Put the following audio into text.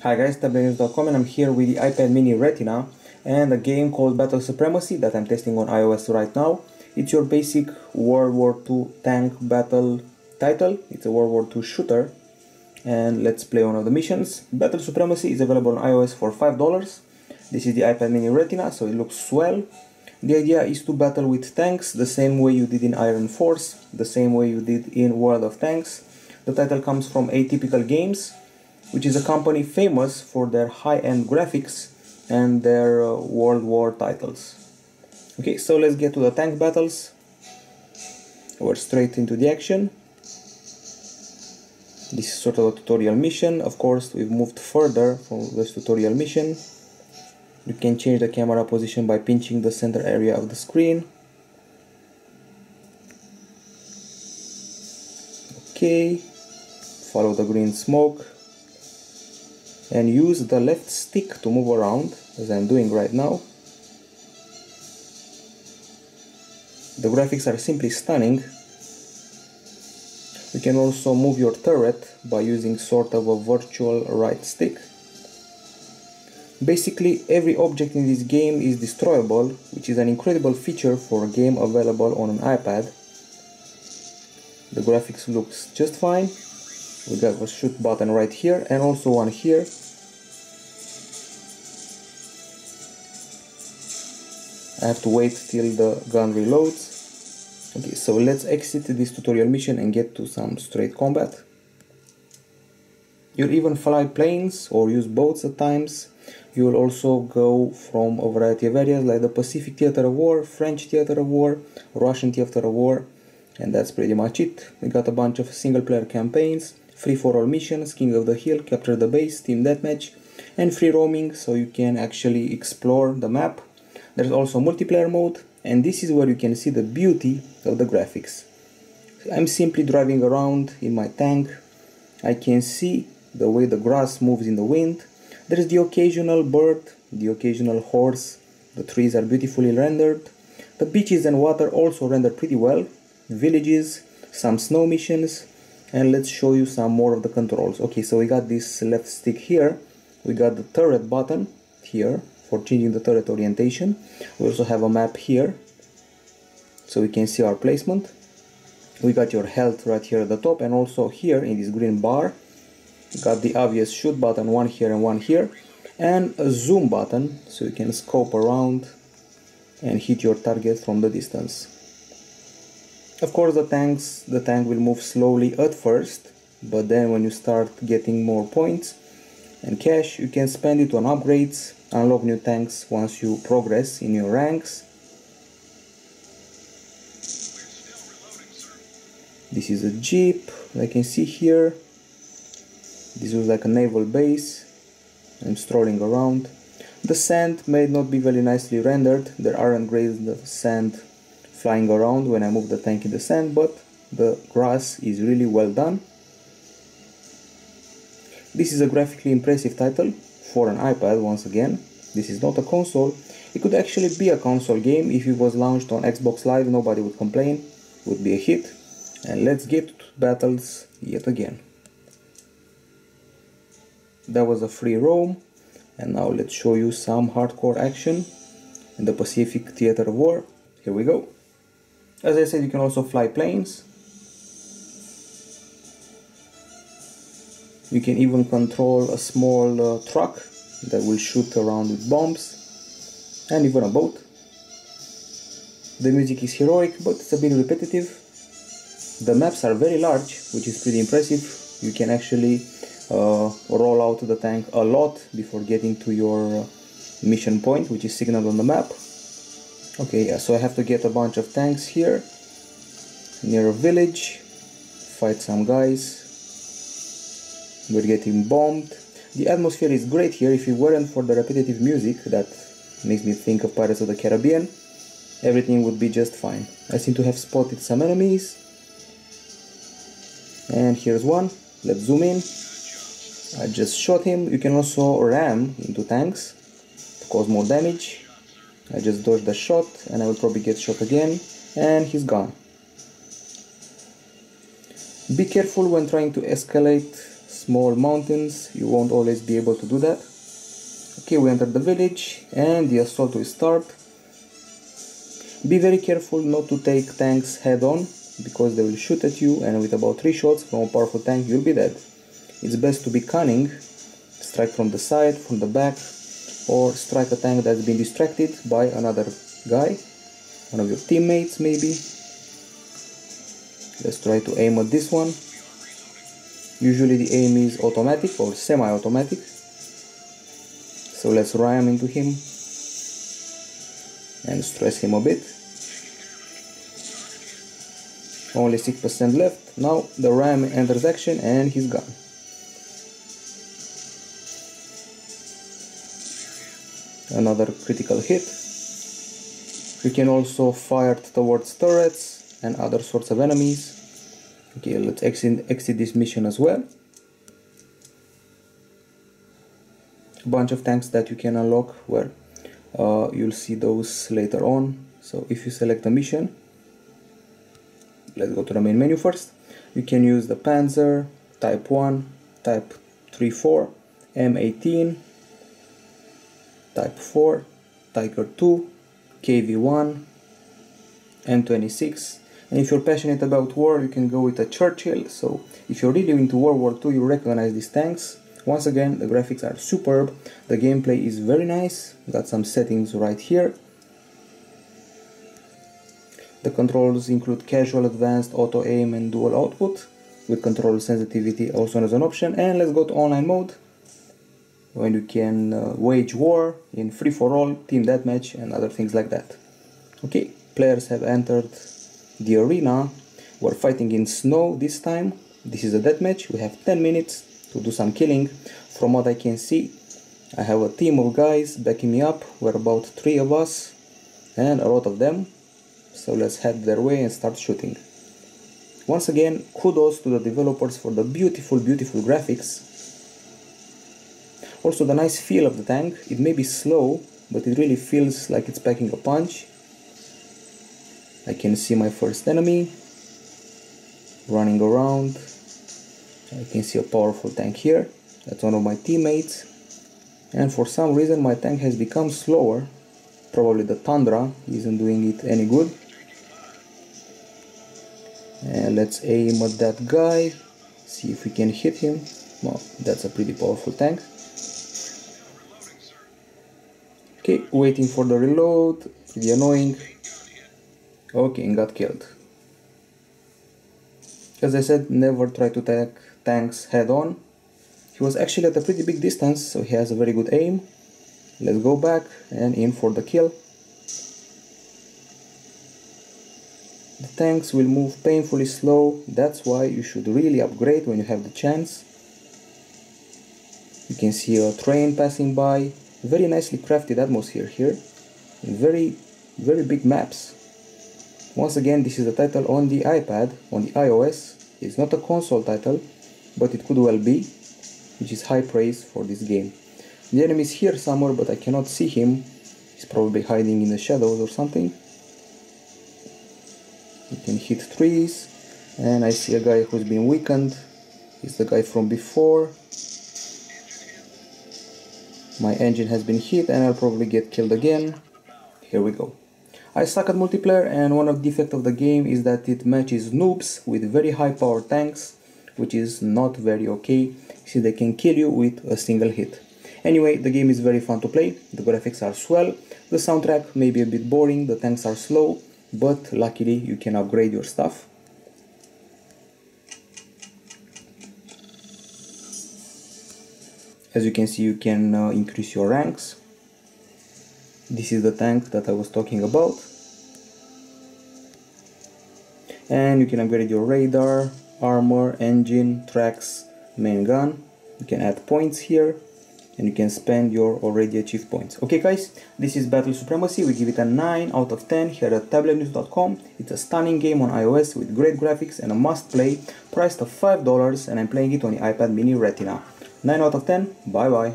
Hi guys, Tablet-News.com, and I'm here with the iPad Mini Retina and a game called Battle Supremacy that I'm testing on iOS right now. It's your basic World War II tank battle title. It's a World War II shooter, and let's play one of the missions. Battle Supremacy is available on iOS for $5. This is the iPad Mini Retina, so it looks swell. The idea is to battle with tanks the same way you did in Iron Force, the same way you did in World of Tanks. The title comes from Atypical Games, which is a company famous for their high-end graphics and their World War titles. Okay, so let's get to the tank battles. We're straight into the action. This is sort of a tutorial mission. Of course, we've moved further from this tutorial mission. You can change the camera position by pinching the center area of the screen. Okay, follow the green smoke and use the left stick to move around, as I'm doing right now. The graphics are simply stunning. You can also move your turret by using sort of a virtual right stick. Basically, every object in this game is destroyable, which is an incredible feature for a game available on an iPad. The graphics looks just fine. We got a shoot button right here and also one here. I have to wait till the gun reloads. Okay, so let's exit this tutorial mission and get to some straight combat. You'll even fly planes or use boats at times. You will also go from a variety of areas like the Pacific Theater of War, French Theater of War, Russian Theater of War, and that's pretty much it. We got a bunch of single player campaigns, free-for-all missions, King of the Hill, Capture the Base, Team Deathmatch, and free roaming, so you can actually explore the map. There's also multiplayer mode, and this is where you can see the beauty of the graphics. I'm simply driving around in my tank. I can see the way the grass moves in the wind. There's the occasional bird, the occasional horse. The trees are beautifully rendered. The beaches and water also render pretty well. Villages, some snow missions, and let's show you some more of the controls. Okay, so we got this left stick here. We got the turret button here for changing the turret orientation. We also have a map here, so we can see our placement. We got your health right here at the top, and also here in this green bar, got the obvious shoot button, one here and one here, and a zoom button, so you can scope around and hit your target from the distance. Of course, the tank will move slowly at first, but then when you start getting more points and cash, you can spend it on upgrades, unlock new tanks once you progress in your ranks. This is a jeep, I can see here. This was like a naval base. I'm strolling around. The sand may not be very nicely rendered. There aren't grains of sand flying around when I move the tank in the sand, but the grass is really well done. This is a graphically impressive title for an iPad once again. This is not a console. It could actually be a console game. If it was launched on Xbox Live, nobody would complain. It would be a hit. And let's get to battles yet again. That was a free roam, and now let's show you some hardcore action in the Pacific Theater of War. Here we go. As I said, you can also fly planes. You can even control a small truck that will shoot around with bombs, and even a boat. The music is heroic, but it's a bit repetitive. The maps are very large, which is pretty impressive. You can actually roll out the tank a lot before getting to your mission point, which is signaled on the map. Okay, yeah, so I have to get a bunch of tanks here near a village, fight some guys. We're getting bombed. The atmosphere is great here. If it weren't for the repetitive music that makes me think of Pirates of the Caribbean, everything would be just fine. I seem to have spotted some enemies, and here's one. Let's zoom in. I just shot him. You can also ram into tanks to cause more damage. I just dodged the shot, and I will probably get shot again, and he's gone. Be careful when trying to escalate small mountains, you won't always be able to do that. Okay, we entered the village and the assault will start. Be very careful not to take tanks head on, because they will shoot at you, and with about 3 shots from a powerful tank you'll be dead. It's best to be cunning, strike from the side, from the back, or strike a tank that's been distracted by another guy, one of your teammates maybe. Let's try to aim at this one. Usually the aim is automatic or semi-automatic, so let's ram into him and stress him a bit. Only 6% left. Now the ram enters action and he's gone. Another critical hit. You can also fire towards turrets and other sorts of enemies. Okay, let's exit this mission as well. A bunch of tanks that you can unlock, well, you'll see those later on. So if you select a mission, let's go to the main menu first. You can use the Panzer, Type 1, Type 3-4, M18, Type 4, Tiger 2, KV-1, M26. And if you're passionate about war, you can go with a Churchill. So if you're really into World War II, you recognize these tanks. Once again, the graphics are superb. The gameplay is very nice. Got some settings right here. The controls include casual, advanced, auto aim and dual output, with control sensitivity also as an option. And let's go to online mode, when you can wage war in free-for-all, team deathmatch and other things like that. Okay, players have entered the arena. We're fighting in snow this time. This is a deathmatch. We have 10 minutes to do some killing. From what I can see, I have a team of guys backing me up. We're about 3 of us and a lot of them. So let's head their way and start shooting. Once again, kudos to the developers for the beautiful graphics. Also the nice feel of the tank. It may be slow, but it really feels like it's packing a punch. I can see my first enemy running around. I can see a powerful tank here. That's one of my teammates. And for some reason my tank has become slower. Probably the Tundra isn't doing it any good. And let's aim at that guy, see if we can hit him. Well, that's a pretty powerful tank. Okay, waiting for the reload, pretty annoying. Okay, and got killed. As I said, never try to attack tanks head on. He was actually at a pretty big distance, so he has a very good aim. Let's go back and in for the kill. The tanks will move painfully slow, that's why you should really upgrade when you have the chance. You can see a train passing by, very nicely crafted atmosphere here, very big maps. Once again, this is a title on the iPad, on the iOS. It's not a console title, but it could well be, which is high praise for this game. The enemy is here somewhere, but I cannot see him. He's probably hiding in the shadows or something. You can hit trees, and I see a guy who's been weakened. He's the guy from before. My engine has been hit and I'll probably get killed again. Here we go. I suck at multiplayer, and one of the defects of the game is that it matches noobs with very high power tanks, which is not very okay, since they can kill you with a single hit. Anyway, the game is very fun to play, the graphics are swell, the soundtrack may be a bit boring, the tanks are slow, but luckily you can upgrade your stuff. As you can see, you can increase your ranks. This is the tank that I was talking about. And you can upgrade your radar, armor, engine, tracks, main gun. You can add points here, and you can spend your already achieved points. Okay guys, this is Battle Supremacy. We give it a 9 out of 10 here at Tablet-News.com. It's a stunning game on iOS with great graphics and a must play, priced at $5, and I'm playing it on the iPad Mini Retina. 9 out of 10, bye bye.